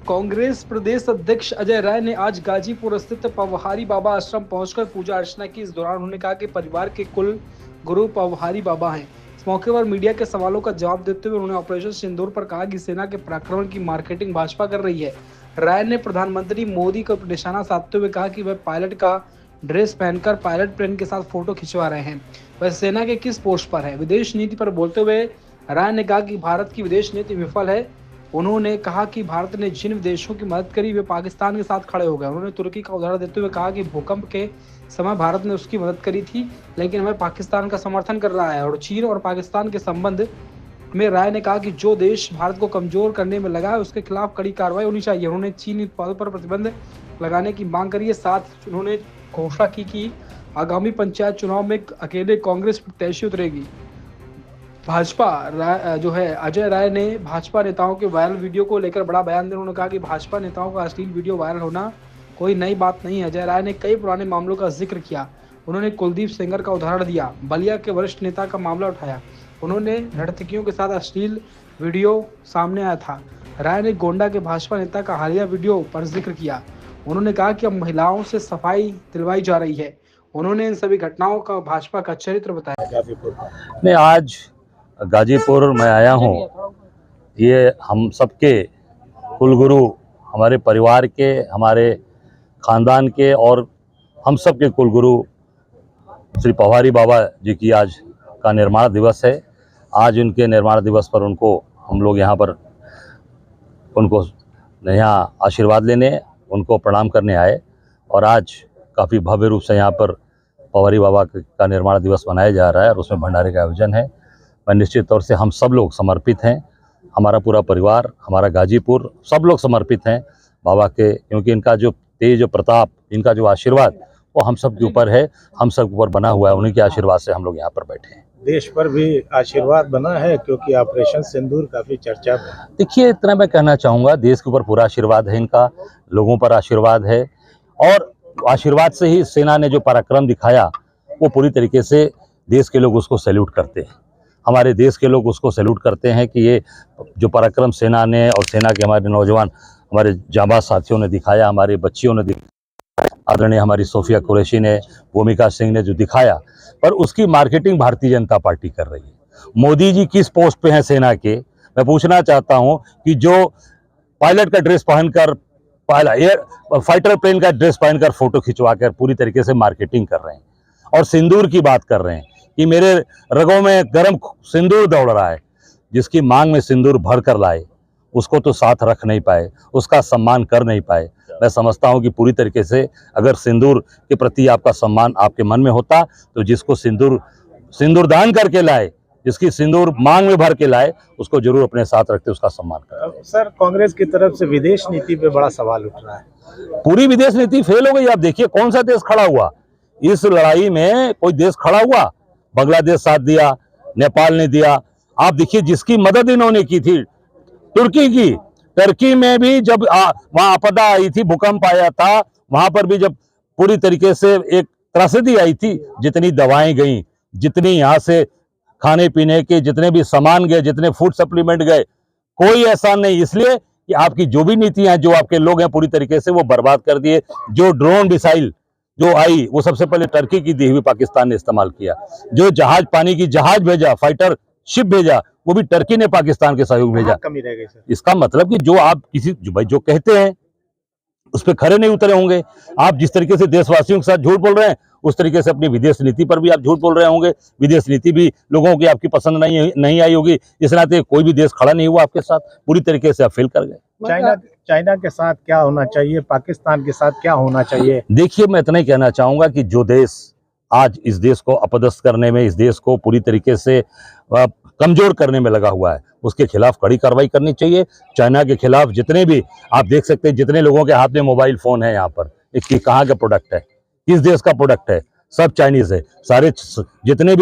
कांग्रेस प्रदेश अध्यक्ष अजय राय ने आज गाजीपुर स्थित पवहारी बाबा आश्रम पहुंचकर पूजा अर्चना की। इस दौरान उन्होंने कहा कि परिवार के कुल गुरु पवहारी बाबा हैं। इस मौके पर मीडिया के सवालों का जवाब देते हुए उन्होंने ऑपरेशन सिंदूर पर कहा कि सेना के पराक्रमण की मार्केटिंग भाजपा कर रही है। राय ने प्रधानमंत्री मोदी को निशाना साधते हुए कहा कि वह पायलट का ड्रेस पहनकर पायलट प्लेन के साथ फोटो खिंचवा रहे हैं। वह सेना के किस पोस्ट पर है। विदेश नीति पर बोलते हुए राय ने कहा कि भारत की विदेश नीति विफल है। उन्होंने कहा कि भारत ने जिन देशों की मदद करी वे पाकिस्तान के साथ खड़े हो गए। उन्होंने तुर्की का उदाहरण देते हुए कहा कि भूकंप के समय भारत ने उसकी मदद करी थी, लेकिन वह पाकिस्तान का समर्थन कर रहा है। और चीन और पाकिस्तान के संबंध में राय ने कहा कि जो देश भारत को कमजोर करने में लगा है उसके खिलाफ कड़ी कार्रवाई होनी चाहिए। उन्होंने चीनी उत्पादों पर प्रतिबंध लगाने की मांग करी है। साथ उन्होंने घोषणा की कि आगामी पंचायत चुनाव में अकेले कांग्रेस प्रत्याशी उतरेगी। भाजपा जो है अजय राय ने भाजपा नेताओं के वायरल वीडियो को लेकर बड़ा बयान दिया। उन्होंने कहा कि भाजपा नेताओं का अश्लील वीडियो वायरल होना कोई नई बात नहीं है। अजय राय ने कई पुराने मामलों का जिक्र किया। उन्होंने कुलदीप सेंगर का उदाहरण दिया, बलिया के वरिष्ठ नेता का मामला उठाया। उन्होंने नर्तकियों के साथ अश्लील वीडियो सामने आया था। राय ने गोंडा के भाजपा नेता का हालिया वीडियो पर जिक्र किया। उन्होंने कहा कि अब महिलाओं से सफाई दिलवाई जा रही है। उन्होंने इन सभी घटनाओं का भाजपा का चरित्र बताया। नहीं, आज गाजीपुर में आया हूँ। ये हम सबके कुलगुरु, हमारे परिवार के, हमारे खानदान के और हम सब के कुलगुरु श्री पवहारी बाबा जी की आज का निर्माण दिवस है। आज उनके निर्माण दिवस पर उनको हम लोग यहाँ पर उनको यहाँ आशीर्वाद लेने, उनको प्रणाम करने आए। और आज काफ़ी भव्य रूप से यहाँ पर पवहारी बाबा का निर्माण दिवस मनाया जा रहा है और उसमें भंडारे का आयोजन है। मैं निश्चित तौर से हम सब लोग समर्पित हैं, हमारा पूरा परिवार, हमारा गाजीपुर, सब लोग समर्पित हैं बाबा के, क्योंकि इनका जो तेज प्रताप, इनका जो आशीर्वाद वो हम सब के ऊपर है, हम सब के ऊपर बना हुआ है। उन्हीं के आशीर्वाद से हम लोग यहाँ पर बैठे हैं। देश पर भी आशीर्वाद बना है क्योंकि ऑपरेशन सिंदूर काफी चर्चा में। देखिए, इतना मैं कहना चाहूँगा, देश के ऊपर पूरा आशीर्वाद है इनका, लोगों पर आशीर्वाद है। और आशीर्वाद से ही सेना ने जो पराक्रम दिखाया वो पूरी तरीके से देश के लोग उसको सैल्यूट करते हैं। हमारे देश के लोग उसको सैल्यूट करते हैं कि ये जो पराक्रम सेना ने और सेना के हमारे नौजवान, हमारे जांबाज साथियों ने दिखाया, हमारे बच्चियों ने दिखाया, आदरणीय हमारी सोफिया कुरैशी ने, भूमिका सिंह ने जो दिखाया, पर उसकी मार्केटिंग भारतीय जनता पार्टी कर रही है। मोदी जी किस पोस्ट पे हैं सेना के, मैं पूछना चाहता हूं कि जो पायलट का ड्रेस पहनकर, फाइटर प्लेन का ड्रेस पहनकर फोटो खिंचवाकर पूरी तरीके से मार्केटिंग कर रहे हैं और सिंदूर की बात कर रहे हैं कि मेरे रगों में गर्म सिंदूर दौड़ रहा है। जिसकी मांग में सिंदूर भर कर लाए उसको तो साथ रख नहीं पाए, उसका सम्मान कर नहीं पाए। मैं समझता हूं कि पूरी तरीके से अगर सिंदूर के प्रति आपका सम्मान आपके मन में होता तो जिसको सिंदूर दान करके लाए, जिसकी सिंदूर मांग में भर के लाए, उसको जरूर अपने साथ रखते, उसका सम्मान करते। सर, कांग्रेस की तरफ से विदेश नीति पे बड़ा सवाल उठ रहा है। पूरी विदेश नीति फेल हो गई। आप देखिए कौन सा देश खड़ा हुआ इस लड़ाई में, कोई देश खड़ा हुआ? बांग्लादेश साथ दिया, नेपाल ने दिया। आप देखिए जिसकी मदद इन्होंने की थी, तुर्की की। टर्की में भी जब वहां आपदा आई थी, भूकंप आया था, वहां पर भी जब पूरी तरीके से एक त्रासदी आई थी, जितनी दवाएं गई, जितनी यहाँ से खाने पीने के जितने भी सामान गए, जितने फूड सप्लीमेंट गए, कोई ऐसा नहीं। इसलिए कि आपकी जो भी नीतियां, जो आपके लोग हैं, पूरी तरीके से वो बर्बाद कर दिए। जो ड्रोन मिसाइल जो आई वो सबसे पहले टर्की की दी हुई पाकिस्तान ने इस्तेमाल किया। जो जहाज, पानी की जहाज भेजा, फाइटर शिप भेजा, वो भी टर्की ने पाकिस्तान के सहयोग भेजा। कमी रह गई सर। इसका मतलब कि जो आप जो कहते हैं उस पर खरे नहीं उतरे होंगे। आप जिस तरीके से देशवासियों के साथ झूठ बोल रहे हैं, उस तरीके से अपनी विदेश नीति पर भी आप झूठ बोल रहे होंगे। विदेश नीति भी लोगों की आपकी पसंद नहीं आई होगी। इस नाते कोई भी देश खड़ा नहीं हुआ आपके साथ, पूरी तरीके से आप फेल कर गए। चाइना के साथ क्या होना चाहिए, पाकिस्तान के साथ क्या होना चाहिए? देखिए, मैं इतना ही कहना चाहूंगा कि जो देश आज इस देश को अपदस्थ करने में, इस देश को पूरी तरीके से कमजोर करने में लगा हुआ है, उसके खिलाफ कड़ी कार्रवाई करनी चाहिए। चाइना के खिलाफ जितने भी आप देख सकते हैं, जितने लोगों के हाथ में मोबाइल फोन है यहाँ पर, इसकी कहाँ का प्रोडक्ट है, किस देश का प्रोडक्ट है? सब चाइनीज है। सारे जितने भी